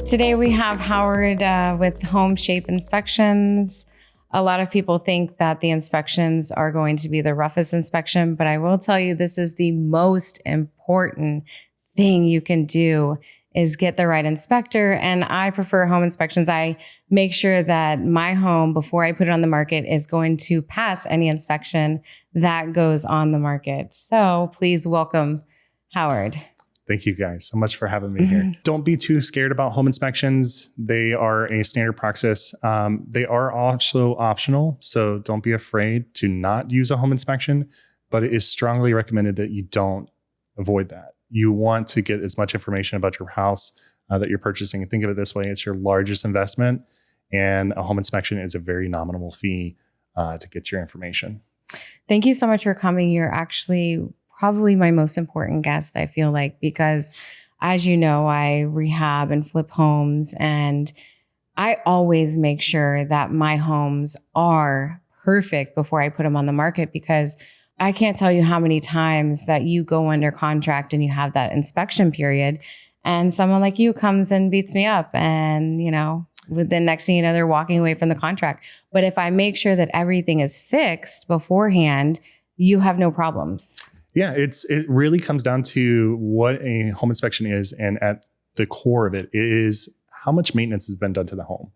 Today we have Howard with Home Shape Inspections. A lot of people think that the inspections are going to be the roughest inspection, but I will tell you this is the most important thing you can do is get the right inspector. And I prefer home inspections. I make sure that my home, before I put it on the market, is going to pass any inspection that goes on the market. So please welcome Howard. Thank you guys so much for having me here. Don't be too scared about home inspections. They are a standard practice. They are also optional, so don't be afraid to not use a home inspection, but it is strongly recommended that you don't avoid that. You want to get as much information about your house that you're purchasing. And think of it this way, it's your largest investment, and a home inspection is a very nominal fee to get your information. Thank you so much for coming. You're actually probably my most important guest, I feel like, because as you know, I rehab and flip homes, and I always make sure that my homes are perfect before I put them on the market, because I can't tell you how many times that you go under contract and you have that inspection period and someone like you comes and beats me up, and, you know, the next thing you know, they're walking away from the contract. But if I make sure that everything is fixed beforehand, you have no problems. Yeah, it really comes down to what a home inspection is. And at the core of it is how much maintenance has been done to the home.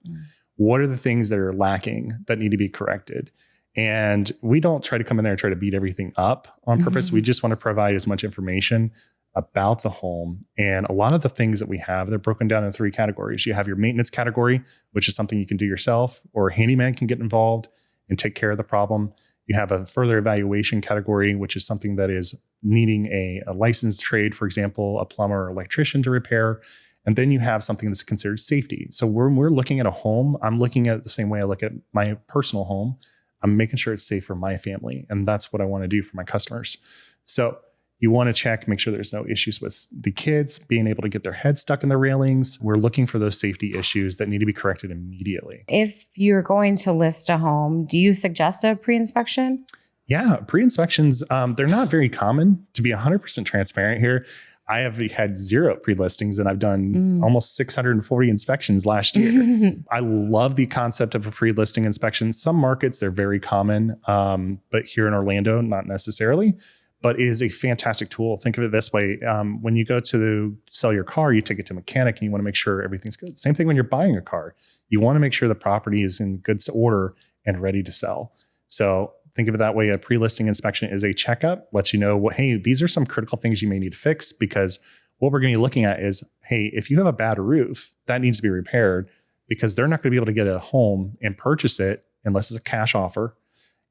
What are the things that are lacking that need to be corrected? And we don't try to come in there and try to beat everything up on purpose. We just want to provide as much information about the home. And a lot of the things that we have, they're broken down in 3 categories. You have your maintenance category, which is something you can do yourself, or a handyman can get involved and take care of the problem. You have a further evaluation category, which is something that is needing a licensed trade, for example, a plumber or electrician to repair. And then you have something that's considered safety. So when we're looking at a home, I'm looking at it the same way I look at my personal home. I'm making sure it's safe for my family. And that's what I want to do for my customers. So you want to check, make sure there's no issues with the kids being able to get their head stuck in the railings. We're looking for those safety issues that need to be corrected immediately. If you're going to list a home, do you suggest a pre-inspection? Yeah, pre-inspections, they're not very common. To be 100% transparent here, I have had 0 pre-listings, and I've done almost 640 inspections last year. I love the concept of a pre-listing inspection. Some markets, they're very common, but here in Orlando, not necessarily. But it is a fantastic tool. Think of it this way. When you go to sell your car, you take it to a mechanic and you want to make sure everything's good. Same thing when you're buying a car. You want to make sure the property is in good order and ready to sell. So think of it that way. A pre-listing inspection is a checkup, lets you know, well, hey, these are some critical things you may need to fix, because what we're going to be looking at is, hey, if you have a bad roof, that needs to be repaired, because they're not going to be able to get a home and purchase it unless it's a cash offer.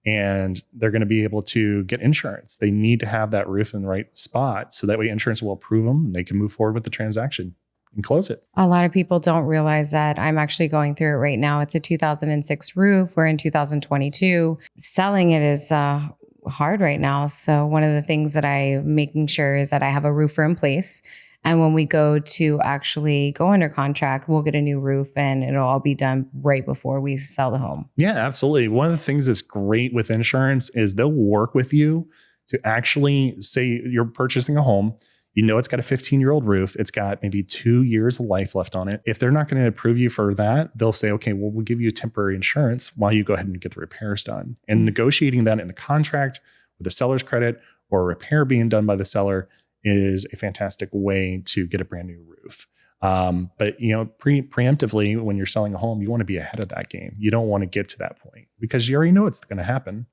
And they're going to be able to get insurance. They need to have that roof in the right spot, so that way insurance will approve them and they can move forward with the transaction and close it. A lot of people don't realize that I'm actually going through it right now. It's a 2006 roof. We're in 2022. Selling it is hard right now. So one of the things that I'm making sure is that I have a roofer in place. And when we go to actually go under contract, we'll get a new roof, and it'll all be done right before we sell the home. Yeah, absolutely. One of the things that's great with insurance is they'll work with you to actually say you're purchasing a home. You know, it's got a 15-year-old roof. It's got maybe 2 years of life left on it. If they're not going to approve you for that, they'll say, okay, well, we'll give you a temporary insurance while you go ahead and get the repairs done. And negotiating that in the contract with the seller's credit, or a repair being done by the seller, is a fantastic way to get a brand new roof. But you know, preemptively, when you're selling a home, you want to be ahead of that game. You don't want to get to that point because you already know it's going to happen.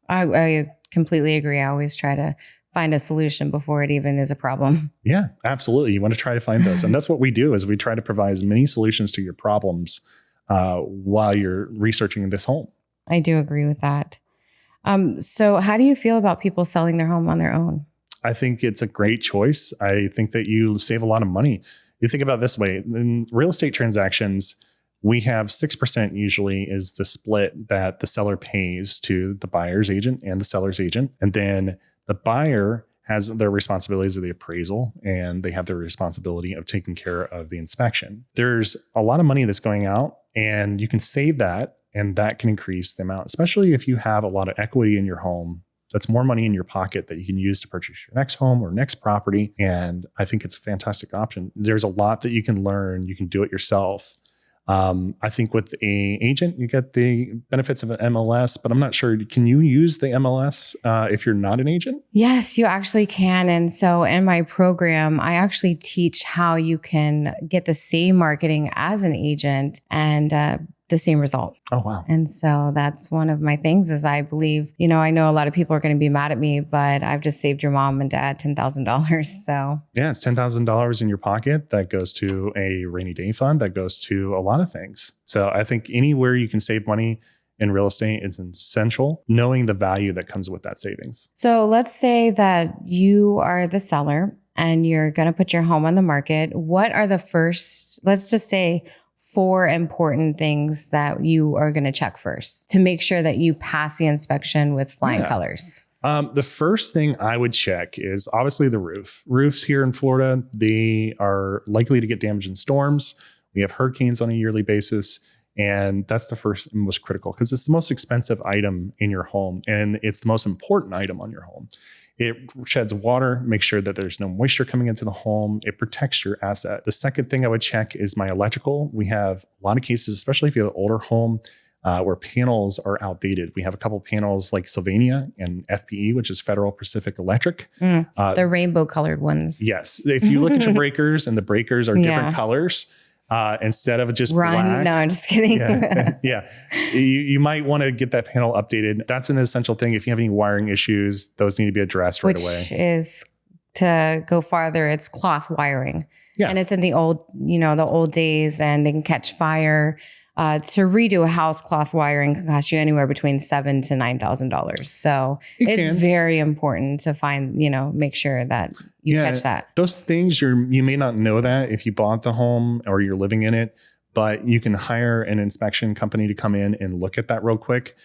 I completely agree. I always try to find a solution before it even is a problem. Yeah, absolutely. You want to try to find those. And that's what we do, is we try to provide as many solutions to your problems while you're researching this home. I do agree with that. So how do you feel about people selling their home on their own? I think it's a great choice. I think that you save a lot of money. You think about it this way. In real estate transactions, we have 6% usually is the split that the seller pays to the buyer's agent and the seller's agent. And then the buyer has their responsibilities of the appraisal, and they have their responsibility of taking care of the inspection. There's a lot of money that's going out, and you can save that, and that can increase the amount, especially if you have a lot of equity in your home. That's more money in your pocket that you can use to purchase your next home or next property. And I think it's a fantastic option. There's a lot that you can learn. You can do it yourself. I think with a agent, you get the benefits of an MLS, but I'm not sure. Can you use the MLS if you're not an agent? Yes, you actually can. And so in my program, I actually teach how you can get the same marketing as an agent and the same result. Oh, wow. And so that's one of my things is I believe, I know a lot of people are going to be mad at me, but I've just saved your mom and dad $10,000. So yeah, it's $10,000 in your pocket that goes to a rainy day fund that goes to a lot of things. So I think anywhere you can save money in real estate is essential, knowing the value that comes with that savings. So let's say that you are the seller and you're going to put your home on the market. What are the first, let's just say, 4 important things that you are going to check first to make sure that you pass the inspection with flying colors? The first thing I would check is obviously the roof. Roofs here in Florida, they are likely to get damaged in storms. We have hurricanes on a yearly basis. And that's the first and most critical because it's the most expensive item in your home. And it's the most important item on your home. It sheds water, makes sure that there's no moisture coming into the home. It protects your asset. The second thing I would check is my electrical. We have a lot of cases, especially if you have an older home, where panels are outdated. We have a couple of panels like Sylvania and FPE, which is Federal Pacific Electric. The rainbow colored ones. Yes. If you look at your breakers and the breakers are different colors, instead of just black. No, I'm just kidding. Yeah. You might want to get that panel updated. That's an essential thing. If you have any wiring issues, those need to be addressed right away. Which is, to go farther, it's cloth wiring. Yeah. And it's in the old days, and they can catch fire. To redo a house, cloth wiring can cost you anywhere between $7,000 to $9,000. So it's very important to find, make sure that you catch that. Those things you may not know that if you bought the home or you're living in it, but you can hire an inspection company to come in and look at that real quick.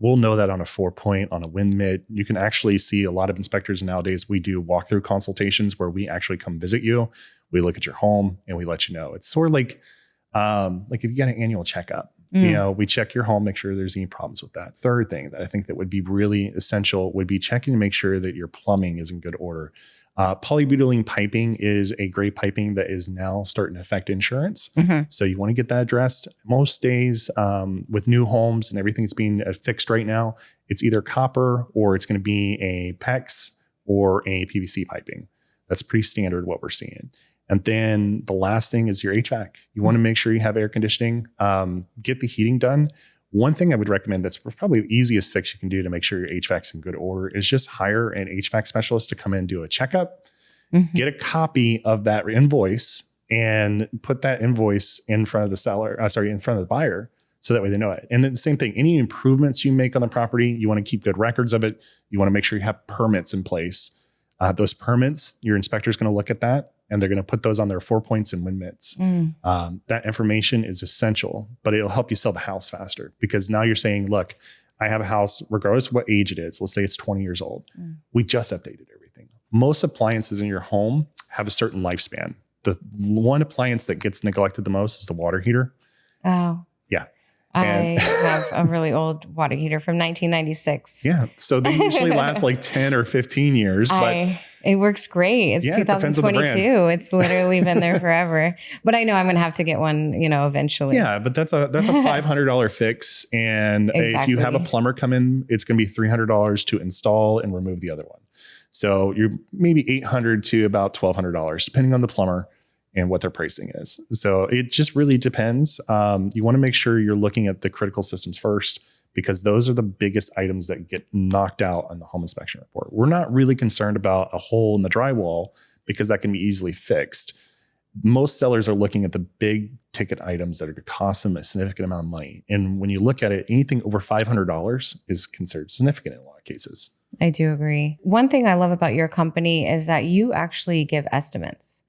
We'll know that on a 4-point, on a wind mitt. You can actually see a lot of inspectors nowadays. We do walkthrough consultations where we actually come visit you. We look at your home and we let you know. It's sort of like if you get an annual checkup, we check your home, make sure there's any problems with that. Third thing that I think that would be really essential would be checking to make sure that your plumbing is in good order. Polybutylene piping is a great piping that is now starting to affect insurance. So you want to get that addressed. Most days with new homes and everything's being fixed right now, it's either copper or it's going to be a PEX or a PVC piping. That's pretty standard what we're seeing. And then the last thing is your HVAC. You want to make sure you have air conditioning, get the heating done. One thing I would recommend that's probably the easiest fix you can do to make sure your HVAC's in good order is just hire an HVAC specialist to come in and do a checkup, get a copy of that invoice and put that invoice in front of the in front of the buyer. So that way they know it. And then the same thing, any improvements you make on the property, you want to keep good records of it. You want to make sure you have permits in place. Those permits, your inspector is going to look at that and they're going to put those on their 4-points and wind mitts. That information is essential, but it'll help you sell the house faster because now you're saying, look, I have a house, regardless of what age it is. Let's say it's 20 years old. We just updated everything. Most appliances in your home have a certain lifespan. The one appliance that gets neglected the most is the water heater. Oh. Yeah. I have a really old water heater from 1996. Yeah. So they usually last like 10 or 15 years. But it works great. It's 2022. It's literally been there forever. But I know I'm going to have to get one, eventually. Yeah, but that's a $500 fix. And if you have a plumber come in, it's going to be $300 to install and remove the other one. So you're maybe $800 to about $1,200, depending on the plumber and what their pricing is. So it just really depends. You want to make sure you're looking at the critical systems first, because those are the biggest items that get knocked out on the home inspection report. We're not really concerned about a hole in the drywall because that can be easily fixed. Most sellers are looking at the big ticket items that are going to cost them a significant amount of money. And when you look at it, anything over $500 is considered significant in a lot of cases. I do agree. One thing I love about your company is that you actually give estimates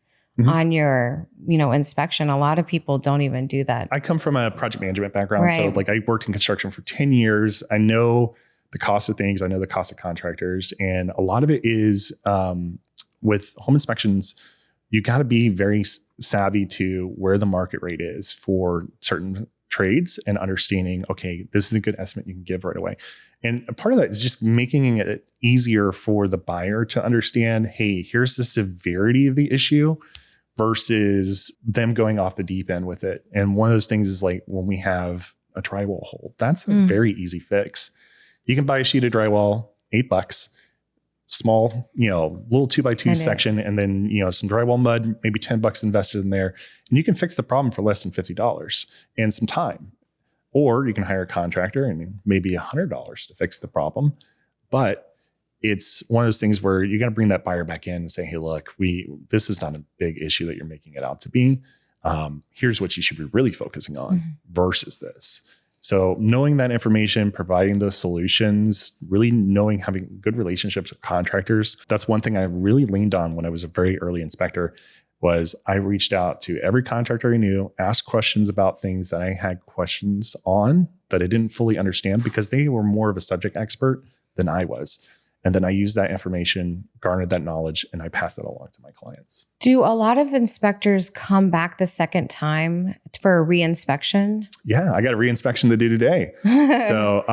on your, inspection. A lot of people don't even do that. I come from a project management background. Right. So I worked in construction for 10 years. I know the cost of things. I know the cost of contractors. And a lot of it is with home inspections, you got to be very savvy to where the market rate is for certain trades and understanding, okay, this is a good estimate you can give right away. And a part of that is just making it easier for the buyer to understand, hey, here's the severity of the issue versus them going off the deep end with it. And one of those things is like when we have a drywall hole, that's a very easy fix. You can buy a sheet of drywall, $8, small, little 2x2 section, and then, some drywall mud, maybe $10 invested in there. And you can fix the problem for less than $50 and some time. Or you can hire a contractor and maybe $100 to fix the problem. But it's one of those things where you got to bring that buyer back in and say, hey, look, this is not a big issue that you're making it out to be. Here's what you should be really focusing on versus this. So knowing that information, providing those solutions, really having good relationships with contractors. That's one thing I really leaned on when I was a very early inspector. Was I reached out to every contractor I knew, asked questions about things that I had questions on that I didn't fully understand because they were more of a subject expert than I was. And then I used that information, garnered that knowledge, and I passed it along to my clients. Do a lot of inspectors come back the second time for a re-inspection? Yeah, I got a re-inspection to do today. So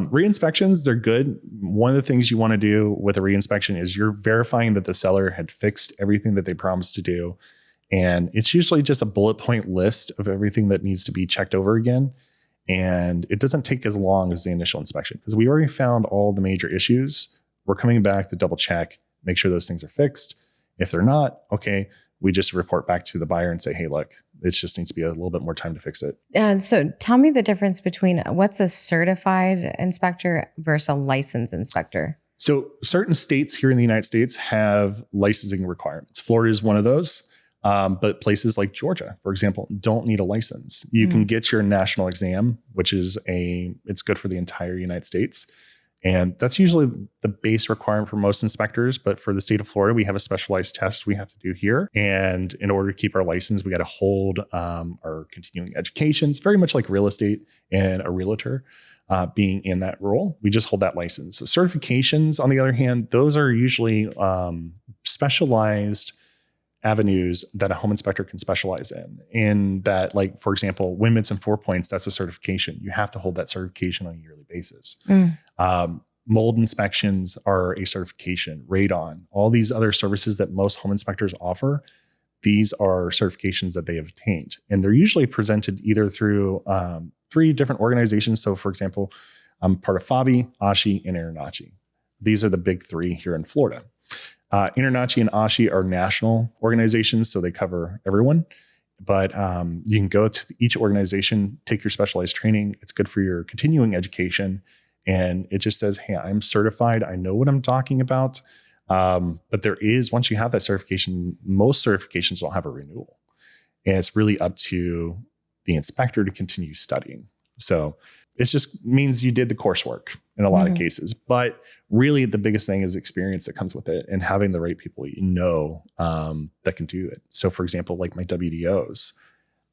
re-inspections, they're good. One of the things you want to do with a re-inspection is you're verifying that the seller had fixed everything that they promised to do. And it's usually just a bullet point list of everything that needs to be checked over again. And it doesn't take as long as the initial inspection because we already found all the major issues. We're coming back to double check, make sure those things are fixed. If they're not, okay, we just report back to the buyer and say, hey, look, it just needs to be a little bit more time to fix it. And so tell me the difference between what's a certified inspector versus a licensed inspector. So certain states here in the United States have licensing requirements. Florida is one of those. But places like Georgia, for example, don't need a license. You can get your national exam, which is it's good for the entire United States. And that's usually the base requirement for most inspectors. But for the state of Florida, we have a specialized test we have to do here. And in order to keep our license, we got to hold our continuing education. It's very much like real estate and a realtor being in that role. We just hold that license. So certifications, on the other hand, those are usually specialized avenues that a home inspector can specialize in that, like, for example, Win-Mits and 4 Points, that's a certification. You have to hold that certification on a yearly basis. Mold inspections are a certification. Radon, all these other services that most home inspectors offer, these are certifications that they have obtained. And they're usually presented either through 3 different organizations. So for example, I'm part of FABI, ASHI, and INTERNACHI. These are the big 3 here in Florida. INTERNACHI and ASHI are national organizations, so they cover everyone. But you can go to each organization, take your specialized training. It's good for your continuing education. And it just says, hey, I'm certified. I know what I'm talking about. But there is, once you have that certification, most certifications don't have a renewal. And it's really up to the inspector to continue studying. So it just means you did the coursework in a lot of cases. But really, the biggest thing is experience that comes with it and having the right people that can do it. So for example, like my WDOs,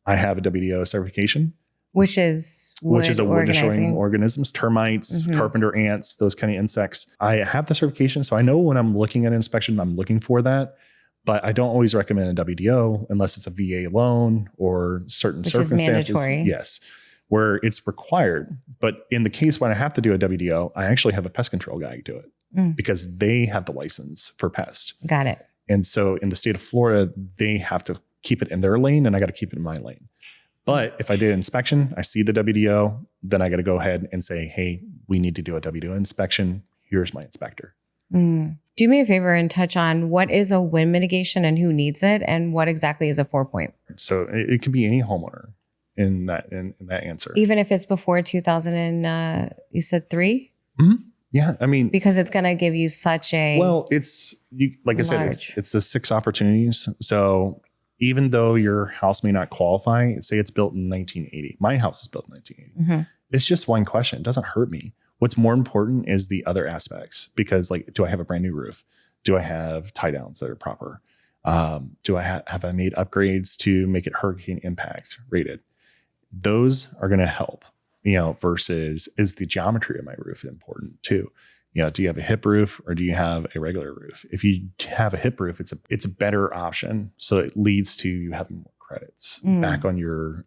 I have a WDO certification. Which is a wood destroying organisms, termites, carpenter ants, those kind of insects. I have the certification, so I know when I'm looking at an inspection, I'm looking for that. But I don't always recommend a WDO unless it's a VA loan or certain circumstances. Is mandatory. Yes, where it's required. But in the case when I have to do a WDO, I actually have a pest control guy do it because they have the license for pest. Got it. And so in the state of Florida, they have to keep it in their lane and I got to keep it in my lane. But if I did an inspection, I see the WDO, then I got to go ahead and say, hey, we need to do a WDO inspection. Here's my inspector. Do me a favor and touch on what is a wind mitigation and who needs it and what exactly is a 4 point. So it could be any homeowner in that answer. Even if it's before 2000 and you said 3? Yeah, I mean, because it's going to give you such a like I said, it's the 6 opportunities. So even though your house may not qualify, say it's built in 1980. My house is built in 1980. It's just one question. It doesn't hurt me. What's more important is the other aspects, because like, do I have a brand new roof? Do I have tie downs that are proper? Do I have I made upgrades to make it hurricane impact rated? Those are going to help, versus is the geometry of my roof important too? Do you have a hip roof or do you have a regular roof? If you have a hip roof, it's a better option. So it leads to you having more credits back on your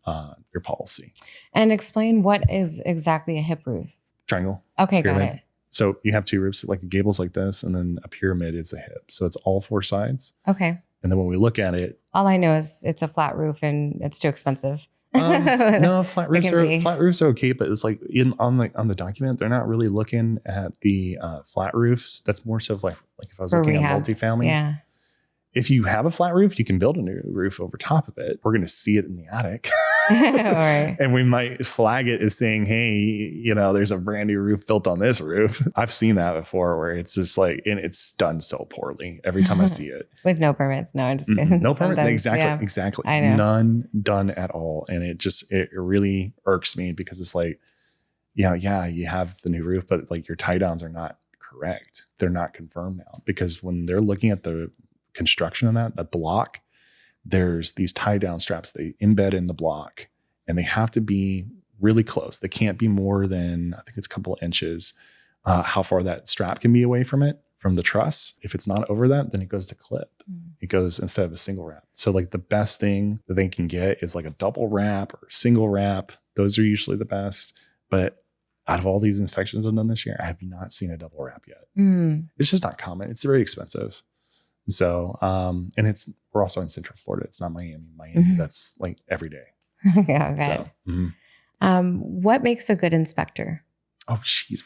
policy. And explain what is exactly a hip roof. Triangle. Okay, pyramid. got it. So you have two roofs, like a gable's like this, and then a pyramid is a hip. So it's all four sides. Okay. And then when we look at it, all I know is it's a flat roof and it's too expensive. No, flat roofs are okay, but it's like on the document, they're not really looking at the flat roofs. That's more so like if I was looking at multifamily. Yeah. If you have a flat roof, you can build a new roof over top of it. We're going to see it in the attic. Right. And we might flag it as saying, hey, there's a brand new roof built on this roof. I've seen that before where it's just like, and it's done so poorly every time I see it. With no permits. No, I'm just kidding. No permits. Exactly. I know. None done at all. And it really irks me because it's like, you have the new roof, but like your tie downs are not correct. They're not confirmed now because when they're looking at the construction of that block, there's these tie down straps they embed in the block and they have to be really close. They can't be more than, I think it's a couple of inches, how far that strap can be away from the truss. If it's not over that, then it goes to clip. It goes instead of a single wrap. So like the best thing that they can get is like a double wrap or single wrap. Those are usually the best. But out of all these inspections I've done this year, I have not seen a double wrap yet. It's just not common. It's very expensive. So, and we're also in Central Florida. It's not Miami. That's like every day. Yeah. Okay. So, what makes a good inspector? Oh, geez,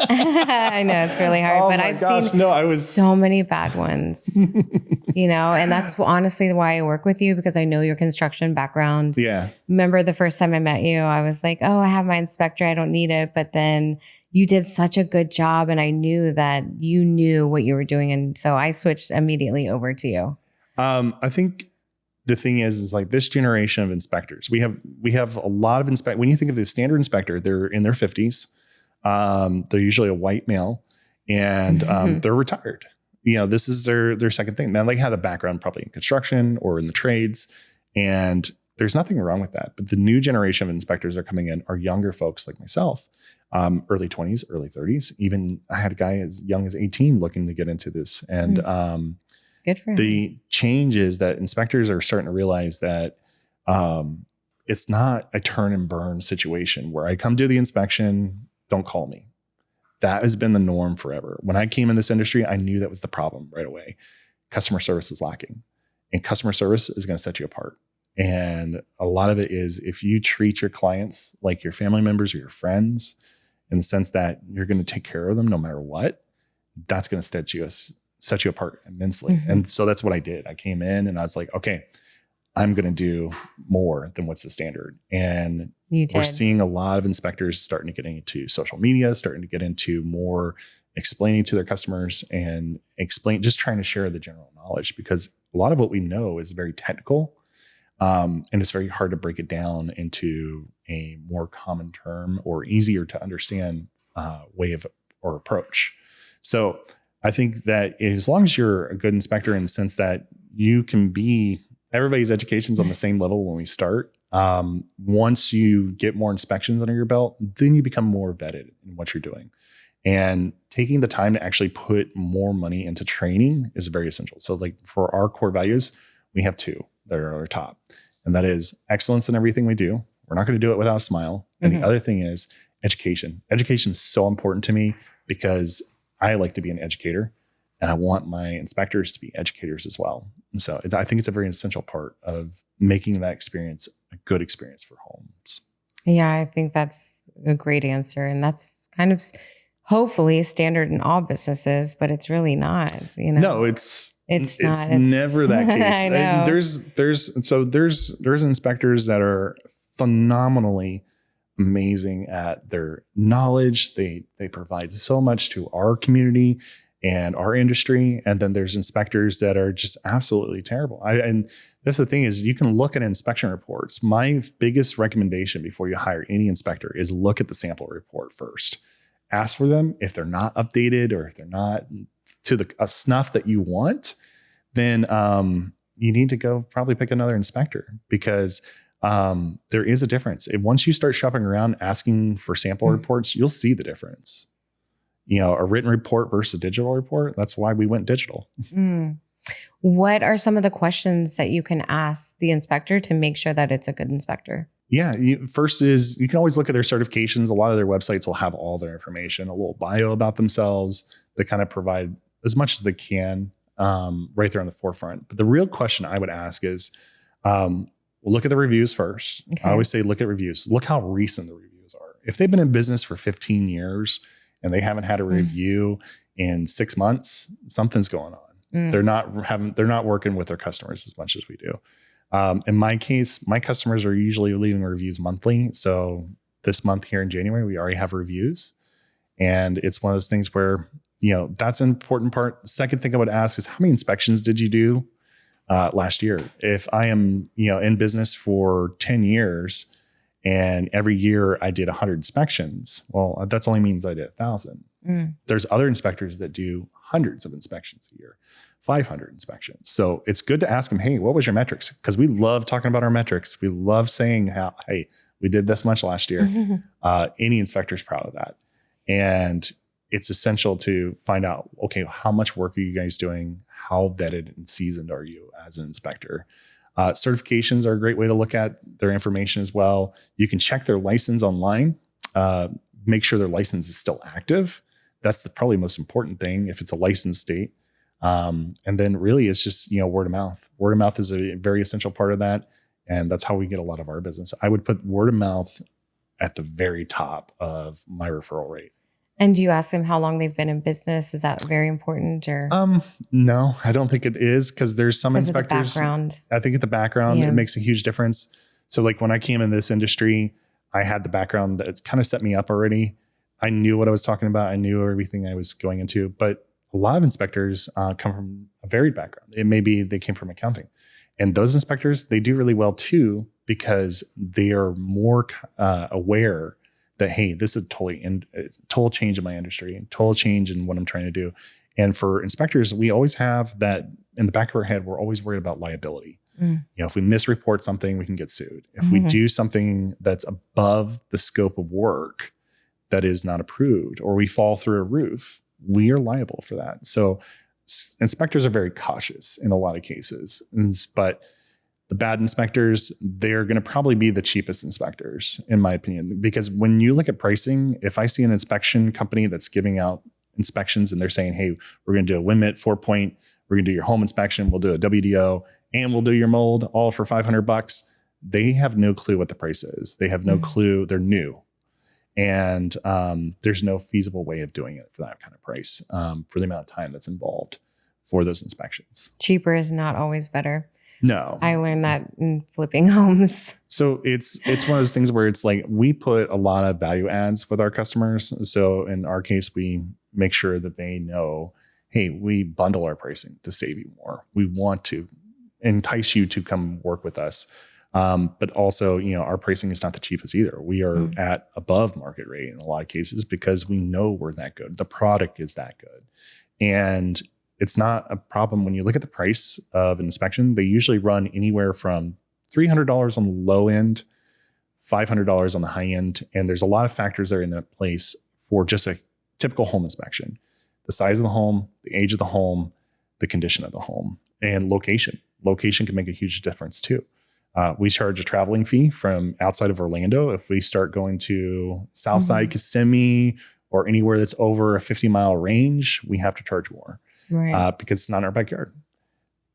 I know it's really hard, but I've seen so many bad ones, and that's honestly why I work with you, because I know your construction background. Yeah. Remember the first time I met you, I was like, oh, I have my inspector. I don't need it. But then you did such a good job and I knew that you knew what you were doing. And so I switched immediately over to you. I think the thing is like this generation of inspectors, we have a lot of when you think of the standard inspector, they're in their 50s. They're usually a white male and they're retired. This is their second thing. Now they have a background probably in construction or in the trades, and there's nothing wrong with that. But the new generation of inspectors that are coming in are younger folks like myself, early 20s, early 30s. Even I had a guy as young as 18 looking to get into this. And good for him. The change is that inspectors are starting to realize that it's not a turn and burn situation where I come do the inspection, don't call me. That has been the norm forever. When I came in this industry, I knew that was the problem right away. Customer service was lacking, and customer service is going to set you apart. And a lot of it is if you treat your clients like your family members or your friends, in the sense that you're going to take care of them no matter what, that's going to set you apart immensely. And so that's what I did. I came in and I was like, okay, I'm going to do more than what's the standard. And we're seeing a lot of inspectors starting to get into social media, starting to get into more explaining to their customers and just trying to share the general knowledge, because a lot of what we know is very technical. And it's very hard to break it down into a more common term or easier to understand way of or approach. So I think that as long as you're a good inspector in the sense that you can be, everybody's education's on the same level when we start. Once you get more inspections under your belt, then you become more vetted in what you're doing. And taking the time to actually put more money into training is very essential. So like for our core values, we have two that are our top, and that is excellence in everything we do. We're not going to do it without a smile. And the other thing is education. Education is so important to me because I like to be an educator and I want my inspectors to be educators as well. And so I think it's a very essential part of making that experience a good experience for homes. Yeah, I think that's a great answer. And that's kind of hopefully standard in all businesses, but it's really not, No, it's not. It's never that case. I know. There's inspectors that are phenomenally amazing at their knowledge. They provide so much to our community and our industry. And then there's inspectors that are just absolutely terrible. And that's the thing is you can look at inspection reports. My biggest recommendation before you hire any inspector is look at the sample report first. Ask for them. If they're not updated or if they're not to the snuff that you want, then you need to go probably pick another inspector, because there is a difference. And once you start shopping around asking for sample reports, you'll see the difference. A written report versus a digital report. That's why we went digital. What are some of the questions that you can ask the inspector to make sure that it's a good inspector? Yeah. First is you can always look at their certifications. A lot of their websites will have all their information, a little bio about themselves. They kind of provide as much as they can right there on the forefront. But the real question I would ask is, we'll look at the reviews first. Okay. I always say, look at reviews. Look how recent the reviews are. If they've been in business for 15 years and they haven't had a review in 6 months, something's going on. They're not working with their customers as much as we do. In my case, my customers are usually leaving reviews monthly. So this month here in January, we already have reviews. And it's one of those things where, that's an important part. The second thing I would ask is, how many inspections did you do last year? If I am, in business for 10 years and every year I did 100 inspections, well, that only means I did 1,000. There's other inspectors that do hundreds of inspections a year, 500 inspections. So it's good to ask them, hey, what was your metrics? Because we love talking about our metrics. We love saying how, hey, we did this much last year. Any inspector's proud of that. And it's essential to find out, okay, how much work are you guys doing? How vetted and seasoned are you as an inspector? Certifications are a great way to look at their information as well. You can check their license online, make sure their license is still active. That's probably most important thing if it's a licensed state. And then really it's just, word of mouth. Word of mouth is a very essential part of that. And that's how we get a lot of our business. I would put word of mouth at the very top of my referral rate. And do you ask them how long they've been in business? Is that very important or? No, I don't think it is, because there's some inspectors. I think at the background, it makes a huge difference. So like when I came in this industry, I had the background that kind of set me up already. I knew what I was talking about. I knew everything I was going into, but a lot of inspectors come from a varied background. It may be they came from accounting, and those inspectors, they do really well too, because they are more aware that, hey, this is a total change in my industry, total change in what I'm trying to do. And for inspectors, we always have that in the back of our head. We're always worried about liability. If we misreport something, we can get sued. If we do something that's above the scope of work that is not approved, or we fall through a roof, we are liable for that. So inspectors are very cautious in a lot of cases, but the bad inspectors, they're going to probably be the cheapest inspectors, in my opinion, because when you look at pricing, if I see an inspection company that's giving out inspections and they're saying, hey, we're going to do a WinMit 4-point, we're going to do your home inspection, we'll do a WDO, and we'll do your mold all for $500, they have no clue what the price is. They have no clue. They're new. And there's no feasible way of doing it for that kind of price, for the amount of time that's involved for those inspections. Cheaper is not always better. No. I learned that in flipping homes. So it's one of those things where it's like we put a lot of value adds with our customers. So in our case, we make sure that they know, hey, we bundle our pricing to save you more. We want to entice you to come work with us. But also, our pricing is not the cheapest either. We are at above market rate in a lot of cases because we know we're that good. The product is that good. And it's not a problem when you look at the price of an inspection. They usually run anywhere from $300 on the low end, $500 on the high end. And there's a lot of factors that are in place for just a typical home inspection. The size of the home, the age of the home, the condition of the home, and location. Location can make a huge difference too. We charge a traveling fee from outside of Orlando. If we start going to Southside Kissimmee or anywhere that's over a 50-mile range, we have to charge more. Right. Because it's not in our backyard.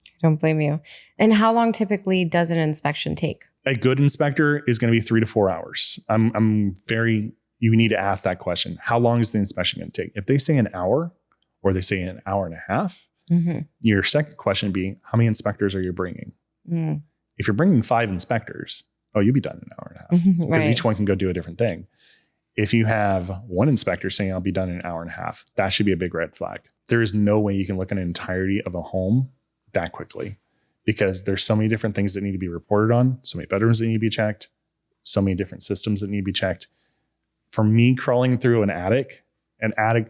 I don't blame you. And how long typically does an inspection take? A good inspector is going to be 3 to 4 hours. You need to ask that question. How long is the inspection going to take? If they say an hour or they say an hour and a half, your second question would be, how many inspectors are you bringing? If you're bringing 5 inspectors, you'll be done in an hour and a half because each one can go do a different thing. If you have one inspector saying I'll be done in an hour and a half, that should be a big red flag. There is no way you can look at an entirety of a home that quickly because there's so many different things that need to be reported on, so many bedrooms that need to be checked, so many different systems that need to be checked. For me, crawling through an attic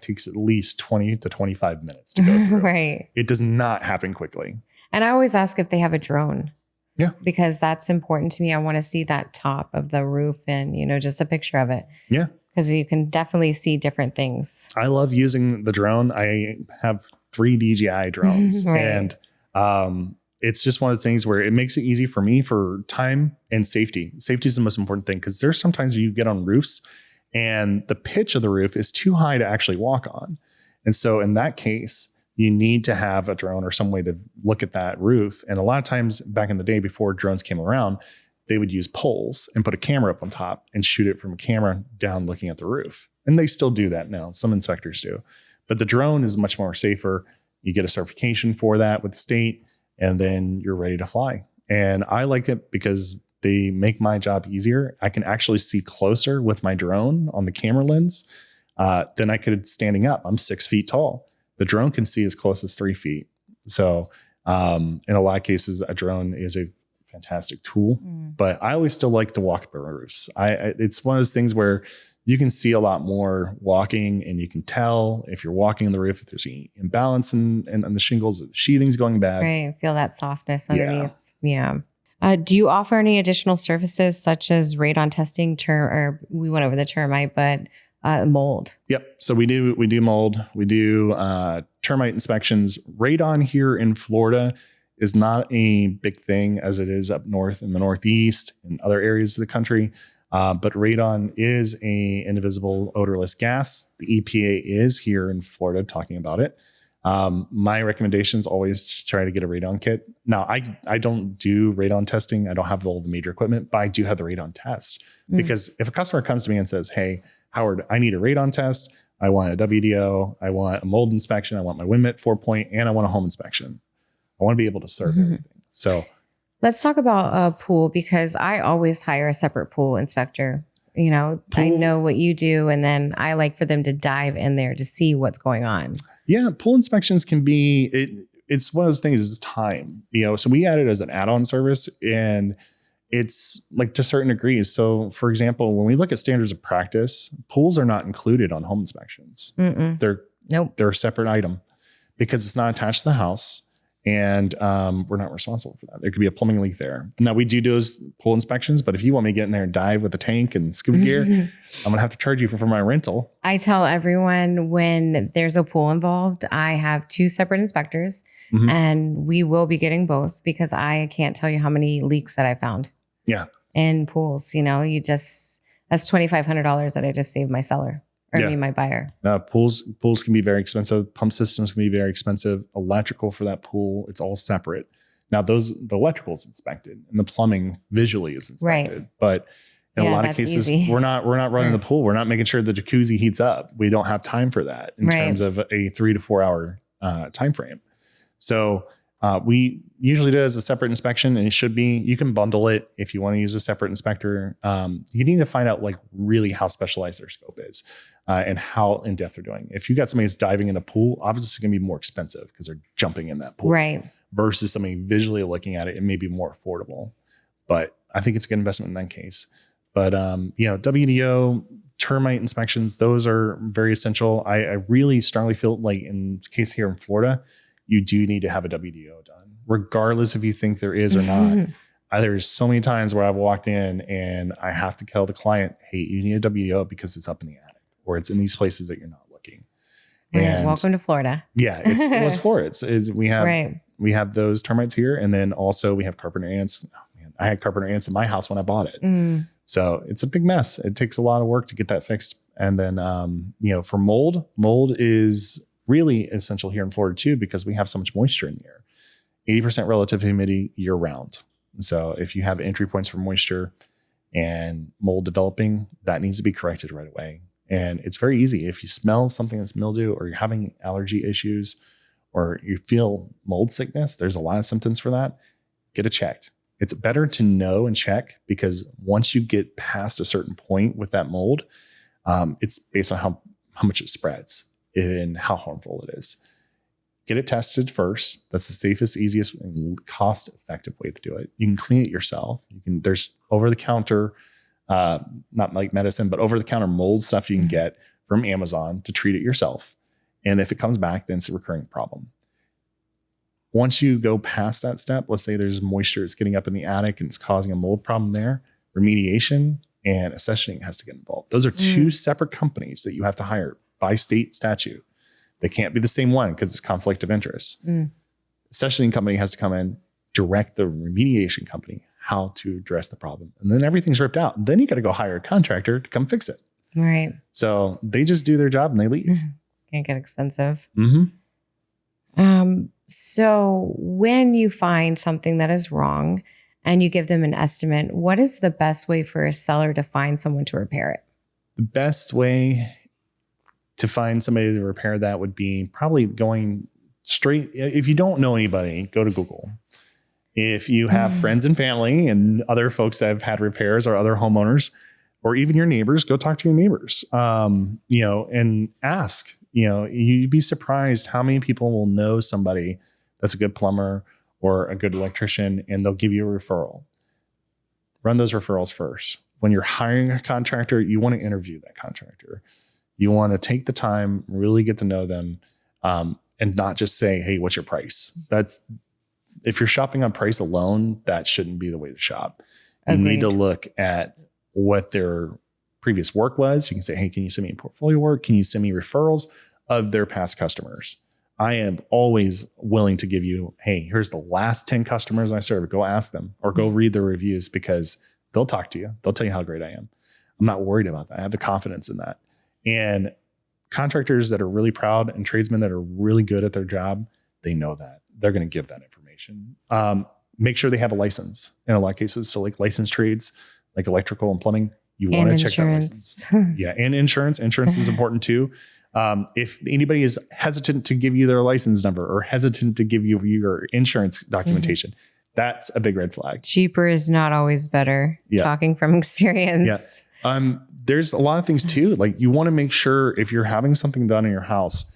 takes at least 20 to 25 minutes to go through. Right. It does not happen quickly. And I always ask if they have a drone. Yeah. Because that's important to me. I want to see that top of the roof and, just a picture of it. Yeah. Because you can definitely see different things. I love using the drone. I have 3 DJI drones. Right. And It's just one of the things where it makes it easy for me for time and safety. Safety is the most important thing because there's sometimes you get on roofs and the pitch of the roof is too high to actually walk on. And so in that case, you need to have a drone or some way to look at that roof. And a lot of times back in the day before drones came around, they would use poles and put a camera up on top and shoot it from a camera down looking at the roof. And they still do that now. Some inspectors do. But the drone is much more safer. You get a certification for that with the state, and then you're ready to fly. And I like it because they make my job easier. I can actually see closer with my drone on the camera lens than I could standing up. I'm 6 feet tall. The drone can see as close as 3 feet. So in a lot of cases, a drone is a fantastic tool, but I always still like to walk the roofs. It's one of those things where you can see a lot more walking, and you can tell if you're walking on the roof, if there's any imbalance in the shingles, or the sheathing's going bad. Right. Feel that softness underneath. Yeah. Do you offer any additional services such as radon testing, or we went over the termite, but mold? Yep. So we do mold. We do termite inspections. Radon here in Florida is not a big thing as it is up north in the Northeast and other areas of the country. But radon is a indivisible odorless gas. The EPA is here in Florida talking about it. My recommendation is always to try to get a radon kit. Now, I don't do radon testing. I don't have all the major equipment, but I do have the radon test. Because if a customer comes to me and says, hey, Howard, I need a radon test. I want a WDO. I want a mold inspection. I want my wind mitt 4-point, and I want a home inspection. I want to be able to serve everything. So let's talk about a pool, because I always hire a separate pool inspector. You know, I know what you do, and then I like for them to dive in there to see what's going on. Yeah, pool inspections can be, it's one of those things, is time. You know, so we add it as an add-on service, and it's like to certain degrees. So for example, when we look at standards of practice, pools are not included on home inspections. They're a separate item because it's not attached to the house. And we're not responsible for that. There could be a plumbing leak there. Now, we do those pool inspections, but if you want me to get in there and dive with a tank and scuba gear, I'm going to have to charge you for my rental. I tell everyone when there's a pool involved, I have 2 separate inspectors, and we will be getting both, because I can't tell you how many leaks that I found. Yeah. In pools, you know, that's $2,500 that I just saved my seller. Or me, my buyer. Pools can be very expensive. Pump systems can be very expensive. Electrical for that pool, it's all separate. Now, the electrical is inspected, and the plumbing visually is inspected. Right. But in a lot of cases, we're not running the pool. We're not making sure the jacuzzi heats up. We don't have time for that in terms of a 3 to 4 hour time frame. So we usually do it as a separate inspection, and it should be. You can bundle it if you want to use a separate inspector. You need to find out like really how specialized their scope is. And how in depth they're doing. If you got somebody who's diving in a pool, obviously it's going to be more expensive because they're jumping in that pool. Right. Versus somebody visually looking at it, it may be more affordable. But I think it's a good investment in that case. But WDO, termite inspections, those are very essential. I really strongly feel like in this case here in Florida, you do need to have a WDO done, regardless if you think there is or not. There's so many times where I've walked in and I have to tell the client, hey, you need a WDO because it's up in the attic, or it's in these places that you're not looking. And welcome to Florida. Yeah, it's Florida. We have those termites here, and then also we have carpenter ants. Oh, man, I had carpenter ants in my house when I bought it, so it's a big mess. It takes a lot of work to get that fixed. And then for mold is really essential here in Florida too, because we have so much moisture in the air. 80% relative humidity year round. So if you have entry points for moisture and mold developing, that needs to be corrected right away. And it's very easy. If you smell something that's mildew, or you're having allergy issues, or you feel mold sickness, there's a lot of symptoms for that. Get it checked. It's better to know and check, because once you get past a certain point with that mold, it's based on how much it spreads and how harmful it is. Get it tested first. That's the safest, easiest, and cost-effective way to do it. You can clean it yourself. There's over-the-counter, not like medicine, but over-the-counter mold stuff you can get from Amazon to treat it yourself. And if it comes back, then it's a recurring problem. Once you go past that step, let's say there's moisture, it's getting up in the attic and it's causing a mold problem there, remediation and accessioning has to get involved. Those are 2 separate companies that you have to hire by state statute. They can't be the same one because it's conflict of interest. Specialty company has to come in, direct the remediation company how to address the problem. And then everything's ripped out. Then you got to go hire a contractor to come fix it. Right. So they just do their job and they leave. Can get expensive. Mm-hmm. So when you find something that is wrong and you give them an estimate, what is the best way for a seller to find someone to repair it? The best way to find somebody to repair that would be probably going straight. If you don't know anybody, go to Google. If you have friends and family and other folks that have had repairs or other homeowners, or even your neighbors, go talk to your neighbors, and ask. You'd be surprised how many people will know somebody that's a good plumber or a good electrician, and they'll give you a referral. Run those referrals first. When you're hiring a contractor, you want to interview that contractor. You want to take the time, really get to know them, and not just say, hey, what's your price? If you're shopping on price alone, that shouldn't be the way to shop. You Agreed. need to look at what their previous work was. You can say, hey, can you send me portfolio work? Can you send me referrals of their past customers? I am always willing to give you, hey, here's the last 10 customers I served. Go ask them or go read their reviews, because they'll talk to you. They'll tell you how great I am. I'm not worried about that. I have the confidence in that. And contractors that are really proud and tradesmen that are really good at their job, they know that. They're going to give that information. Make sure they have a license in a lot of cases. So like licensed trades, like electrical and plumbing, you want to check that license. Yeah. And insurance. Insurance is important too. If anybody is hesitant to give you their license number or hesitant to give you your insurance documentation, that's a big red flag. Cheaper is not always better. Yeah. Talking from experience. Yeah. There's a lot of things too. Like you want to make sure if you're having something done in your house,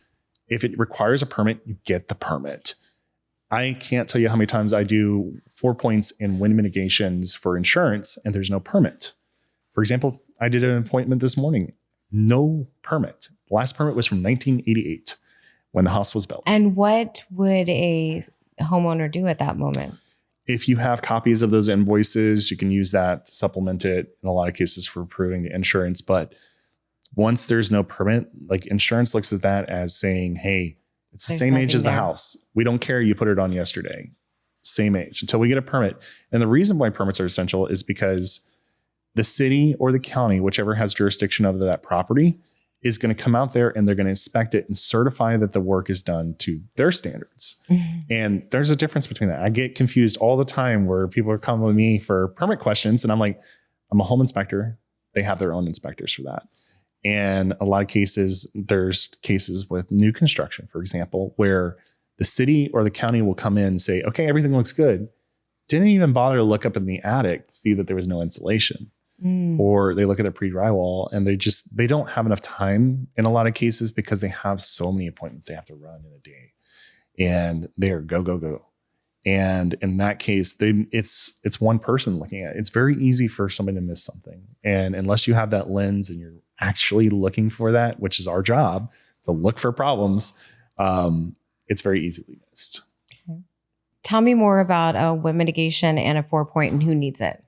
if it requires a permit, you get the permit. I can't tell you how many times I do 4 points in wind mitigations for insurance and there's no permit. For example, I did an appointment this morning, no permit. The last permit was from 1988 when the house was built. And what would a homeowner do at that moment? If you have copies of those invoices, you can use that to supplement it in a lot of cases for approving the insurance. But once there's no permit, like insurance looks at that as saying, hey, it's the same age as the house. We don't care. You put it on yesterday. Same age until we get a permit. And the reason why permits are essential is because the city or the county, whichever has jurisdiction of that property, is going to come out there and they're going to inspect it and certify that the work is done to their standards. And there's a difference between that. I get confused all the time where people are coming with me for permit questions. And I'm like, I'm a home inspector. They have their own inspectors for that. And a lot of cases, there's cases with new construction, for example, where the city or the county will come in and say, okay, everything looks good. Didn't even bother to look up in the attic to see that there was no insulation. Or they look at a pre-drywall and they don't have enough time in a lot of cases because they have so many appointments they have to run in a day. And they're go, go, go. And in that case, it's one person looking at it. It's very easy for somebody to miss something. And unless you have that lens and you're actually looking for that, which is our job, to look for problems, it's very easily missed. Okay. Tell me more about a wind mitigation and a 4-point and who needs it.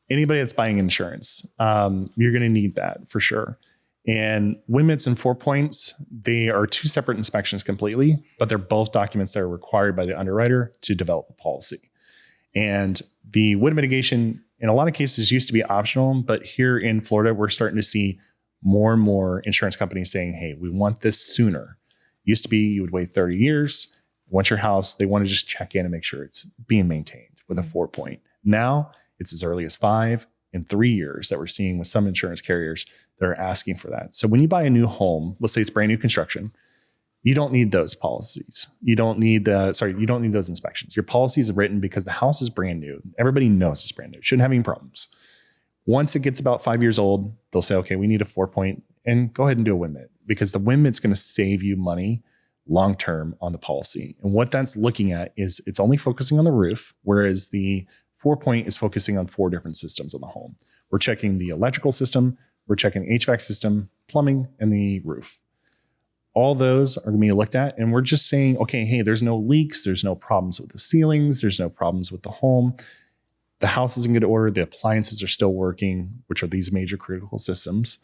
Anybody that's buying insurance, you're going to need that for sure. And wind mits and 4 points, they are two separate inspections completely, but they're both documents that are required by the underwriter to develop a policy. And the wind mitigation, in a lot of cases, used to be optional, but here in Florida, we're starting to see more and more insurance companies saying, hey, we want this sooner. Used to be you would wait 30 years. Once your house, they want to just check in and make sure it's being maintained with a 4-point. Now it's as early as 5 and 3 years that we're seeing with some insurance carriers that are asking for that. So when you buy a new home, let's say it's brand new construction, you don't need those policies. You don't need those inspections. Your policy is written because the house is brand new. Everybody knows it's brand new. Shouldn't have any problems. Once it gets about 5 years old, they'll say, okay, we need a 4-point and go ahead and do a wind mit, because the wind mit's going to save you money long-term on the policy. And what that's looking at is it's only focusing on the roof, whereas the 4-point is focusing on 4 different systems on the home. We're checking the electrical system, we're checking HVAC system, plumbing, and the roof. All those are going to be looked at, and we're just saying, okay, hey, there's no leaks, there's no problems with the ceilings, there's no problems with the home. The house is in good order, the appliances are still working, which are these major critical systems,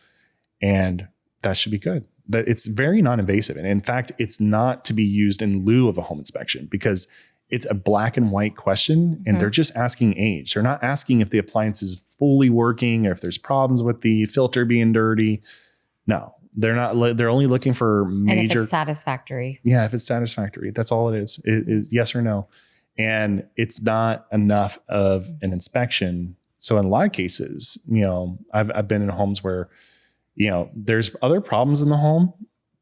and that should be good. that it's very non-invasive. And in fact, it's not to be used in lieu of a home inspection because it's a black and white question and they're just asking age. They're not asking if the appliance is fully working or if there's problems with the filter being dirty. No, they're not. They're only looking for major. And if it's satisfactory. Yeah, if it's satisfactory, that's all it is. It is yes or no. And it's not enough of an inspection. So in a lot of cases, I've been in homes where, there's other problems in the home,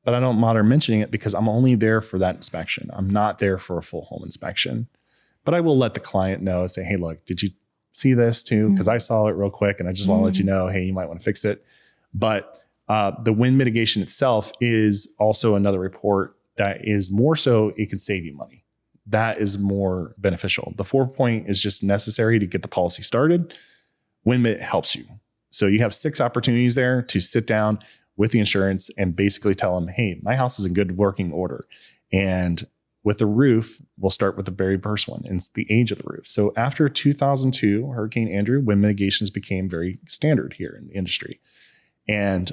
but I don't bother mentioning it because I'm only there for that inspection. I'm not there for a full home inspection, but I will let the client know, say, hey, look, did you see this too? Because I saw it real quick and I just want to let you know, hey, you might want to fix it. But the wind mitigation itself is also another report that is more so it can save you money. That is more beneficial. The 4-point is just necessary to get the policy started. Wind mit helps you. So you have 6 opportunities there to sit down with the insurance and basically tell them, hey, my house is in good working order. And with the roof, we'll start with the very first one, and it's the age of the roof. So after 2002, Hurricane Andrew, wind mitigations became very standard here in the industry. And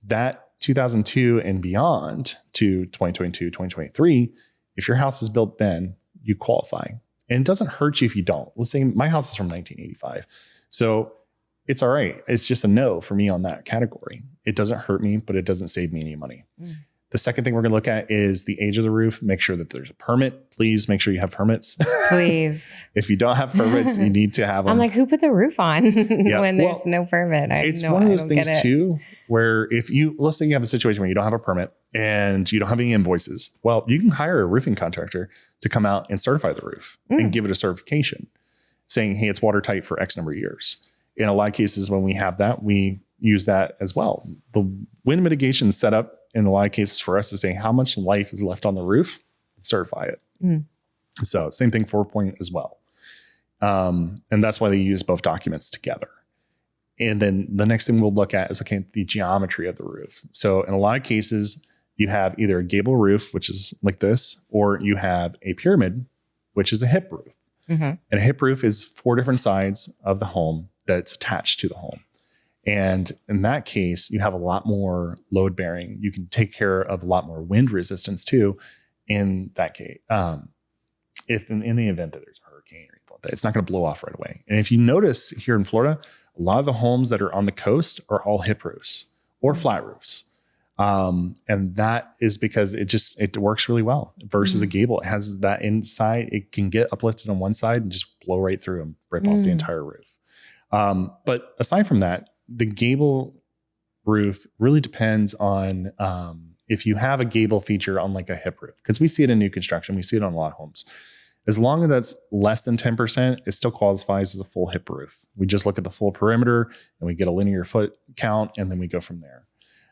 that 2002 and beyond to 2022, 2023, if your house is built then, you qualify. And it doesn't hurt you if you don't. Let's say my house is from 1985. So it's all right. It's just a no for me on that category. It doesn't hurt me, but it doesn't save me any money. The second thing we're going to look at is the age of the roof. Make sure that there's a permit. Please make sure you have permits. Please. If you don't have permits, you need to have them. I'm like, who put the roof on when there's no permit? It's one of those things too, where let's say you have a situation where you don't have a permit and you don't have any invoices. Well, you can hire a roofing contractor to come out and certify the roof and give it a certification saying, hey, it's watertight for X number of years. In a lot of cases, when we have that, we use that as well. The wind mitigation is set up in a lot of cases for us to say how much life is left on the roof, certify it. So same thing, 4-point as well. And that's why they use both documents together. And then the next thing we'll look at is, the geometry of the roof. So in a lot of cases, you have either a gable roof, which is like this, or you have a pyramid, which is a hip roof. And a hip roof is 4 different sides of the home that's attached to the home. And in that case, you have a lot more load bearing. You can take care of a lot more wind resistance too. In that case, if in the event that there's a hurricane or anything like that, it's not going to blow off right away. And if you notice here in Florida, a lot of the homes that are on the coast are all hip roofs or flat roofs. And that is because it works really well versus a gable. It has that inside, it can get uplifted on one side and just blow right through and rip off the entire roof. But aside from that, the gable roof really depends on if you have a gable feature on like a hip roof, because we see it in new construction. We see it on a lot of homes. As long as that's less than 10%, it still qualifies as a full hip roof. We just look at the full perimeter and we get a linear foot count and then we go from there.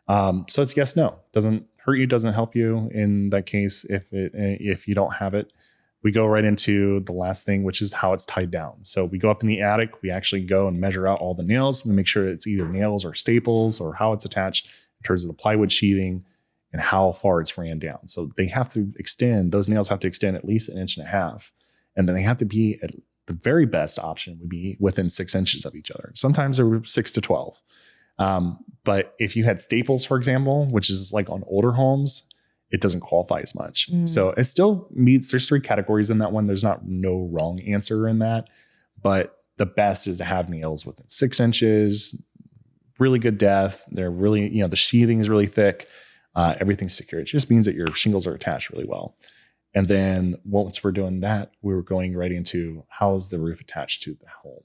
So it's yes, no. Doesn't hurt you, doesn't help you in that case if you don't have it. We go right into the last thing, which is how it's tied down. So we go up in the attic, we actually go and measure out all the nails. We make sure it's either nails or staples or how it's attached in terms of the plywood sheathing and how far it's ran down. So they have to extend, those nails have to extend at least 1.5 inches. And then they have to be at the very best option would be within 6 inches of each other. Sometimes they're 6 to 12. But if you had staples, for example, which is like on older homes, it doesn't qualify as much. So it still meets, there's 3 categories in that one. There's no wrong answer in that, but the best is to have nails within 6 inches, really good depth. They're really, the sheathing is really thick. Everything's secure. It just means that your shingles are attached really well. And then once we're doing that, we're going right into how is the roof attached to the home.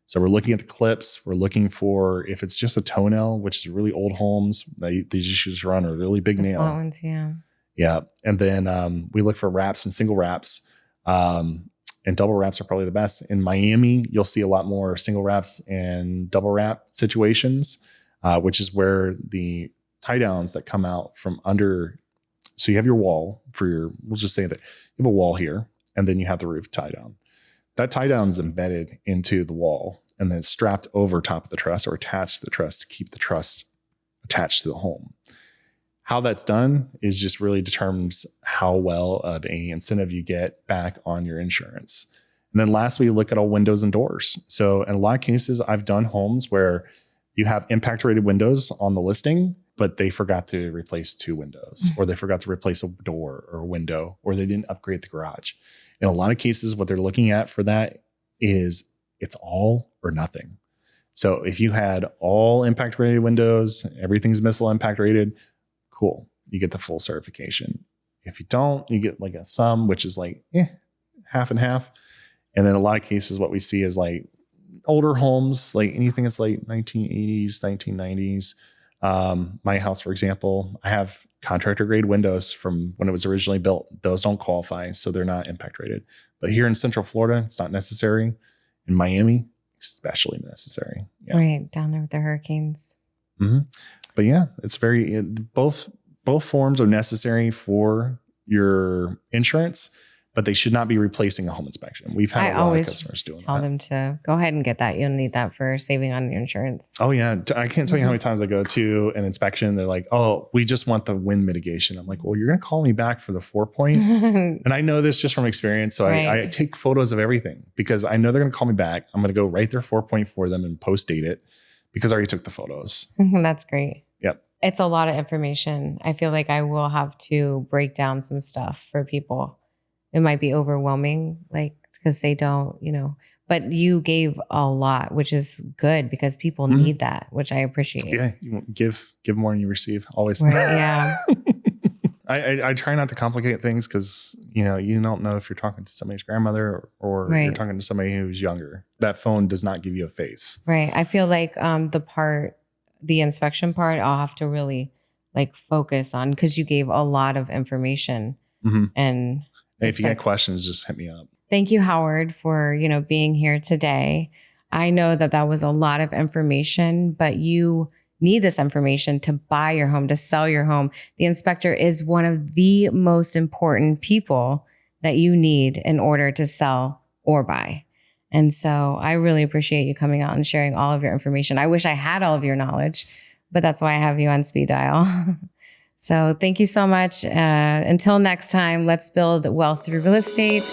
So we're looking at the clips. We're looking for if it's just a toenail, which is really old homes. These issues run a really big nail. Ones, yeah. Yeah. And then we look for wraps and single wraps. And double wraps are probably the best. In Miami, you'll see a lot more single wraps and double wrap situations, which is where the tie downs that come out from under. So you have your wall we'll just say that you have a wall here, and then you have the roof tie down. That tie down is embedded into the wall and then strapped over top of the truss or attached to the truss to keep the truss attached to the home. How that's done is just really determines how well of a incentive you get back on your insurance. And then lastly, look at all windows and doors. So in a lot of cases, I've done homes where you have impact rated windows on the listing, but they forgot to replace 2 windows, or they forgot to replace a door or a window, or they didn't upgrade the garage. In a lot of cases, what they're looking at for that is it's all or nothing. So if you had all impact rated windows, everything's missile impact rated, cool. You get the full certification. If you don't, you get like a sum, which is like half and half. And then a lot of cases, what we see is like older homes, like anything that's like 1980s, 1990s. My house, for example, I have contractor grade windows from when it was originally built. Those don't qualify, so they're not impact rated. But here in Central Florida, it's not necessary. In Miami, especially necessary. Yeah. Right, down there with the hurricanes. Mm-hmm. But yeah, it's both forms are necessary for your insurance, but they should not be replacing a home inspection. We've had a lot of customers doing that. I always tell them to go ahead and get that. You'll need that for saving on your insurance. Oh yeah. I can't tell you how many times I go to an inspection. They're like, oh, we just want the wind mitigation. I'm like, well, you're going to call me back for the 4-point. And I know this just from experience. So I take photos of everything because I know they're going to call me back. I'm going to go write their 4-point for them and post date it because I already took the photos. That's great. Yep. It's a lot of information. I feel like I will have to break down some stuff for people. It might be overwhelming, like, because they don't, but you gave a lot, which is good because people need that, which I appreciate. Yeah. You give more than you receive always. Right, yeah. I try not to complicate things because, you don't know if you're talking to somebody's grandmother or you're talking to somebody who's younger. That phone does not give you a face. Right. I feel like the inspection part, I'll have to really like focus on because you gave a lot of information. Mm-hmm. And if you got questions, just hit me up. Thank you, Howard, for, being here today. I know that was a lot of information, but you need this information to buy your home, to sell your home. The inspector is one of the most important people that you need in order to sell or buy. And so I really appreciate you coming out and sharing all of your information. I wish I had all of your knowledge, but that's why I have you on speed dial. So thank you so much. Until next time, let's build wealth through real estate.